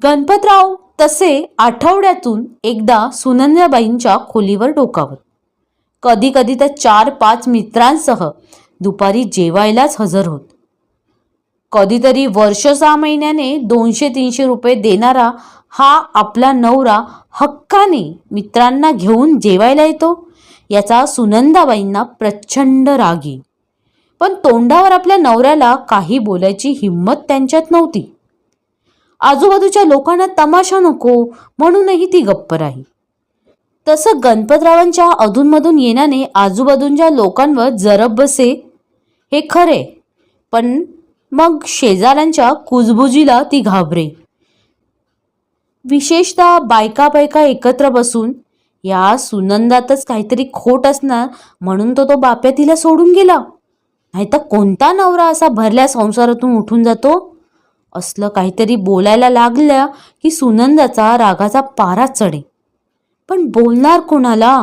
गणपतराव तसे आठवड्यातून एकदा सुनंदाबाईंच्या खोलीवर डोकावत. कधी कधी तर 4-5 मित्रांसह दुपारी जेवायलाच हजर होत. कधीतरी वर्ष 6 महिन्याने 200-300 रुपये देणारा हा आपला नवरा हक्काने मित्रांना घेऊन जेवायला येतो याचा सुनंदाबाईंना प्रचंड राग येई. पण तोंडावर आपल्या नवऱ्याला काही बोलायची हिंमत त्यांच्यात नव्हती. आजूबाजूच्या लोकांना तमाशा नको म्हणूनही ती गप्प राही. तसं गणपतरावांच्या अधूनमधून येण्याने आजूबाजूच्या लोकांवर जरब बसे हे खरे, पण मग शेजाऱ्यांच्या कुजबुजीला ती घाबरे. विशेषतः बायका बायका एकत्र बसून या सुनंदातच काहीतरी खोट असणार म्हणून तो बाप्या तिला सोडून गेला, नाहीतर कोणता नवरा असा भरल्या संसारातून उठून जातो, असलं काहीतरी बोलायला लागल्या की सुनंदाचा रागाचा पारा चढे. पण बोलणार कोणाला?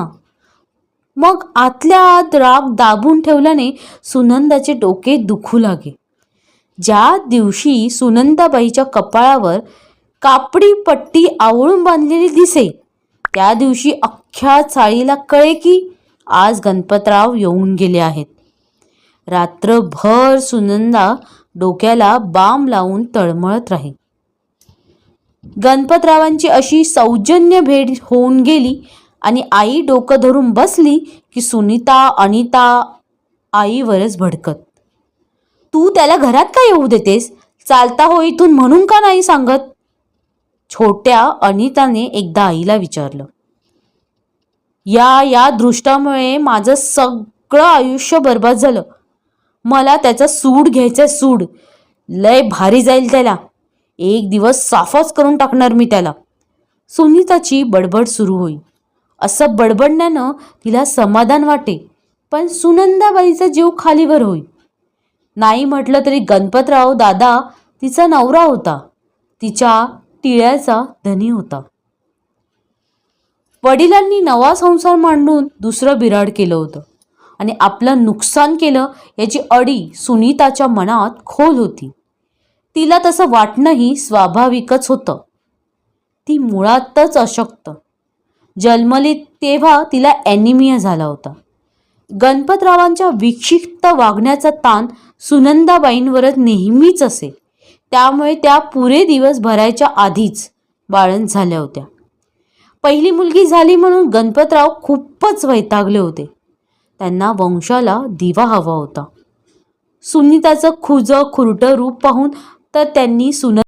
मग आतल्या आत राग दाबून ठेवल्याने सुनंदाचे डोके दुखू लागे. ज्या दिवशी सुनंदाबाईच्या कपाळावर कापडी पट्टी आवळून बांधलेली दिसे त्या दिवशी अख्ख्या चाळीला कळे की आज गणपतराव येऊन गेले आहेत. रात्रभर सुनंदा डोक्याला बाम लावून तळमळत राही. गणपतरावांची अशी सौजन्य भेट होऊन गेली आणि आई डोकं धरून बसली की सुनीता अनिता आईवरच भडकत. तू त्याला घरात का येऊ देतेस? चालता हो इथून म्हणून का नाही सांगत? छोट्या अनिताने एकदा आईला विचारलं. या दृष्टामुळे माझं सगळं आयुष्य बर्बाद झालं. मला त्याचा सूड घ्यायचा, सूड. लय भारी जाईल त्याला. एक दिवस साफच करून टाकणार मी त्याला. सुनीताची बडबड सुरू होई. असं बडबडण्यानं तिला समाधान वाटे, पण सुनंदाबाईचा जीव खालीवर होई. नाही म्हटलं तरी गणपतराव दादा तिचा नवरा होता, तिच्या टिळ्याचा धनी होता. वडिलांनी नवा संसार मांडून दुसरं बिराड केलं होतं आणि आपलं नुकसान केलं याची अडी सुनीताच्या मनात खोल होती. तिला तसं वाटणंही स्वाभाविकच होतं. ती मुळातच अशक्त. जन्मली तेव्हा तिला ॲनिमिया झाला होता. गणपतरावांच्या विक्षिप्त वागण्याचा ताण सुनंदाबाईंवरच नेहमीच असे, त्यामुळे त्या पुरे दिवस भरायच्या आधीच बाळंत झाल्या होत्या. पहिली मुलगी झाली म्हणून गणपतराव खूपच वैतागले होते. त्यांना वंशाला दिवा हवा होता. सुनीताचं खुरटं रूप पाहून तर त्यांनी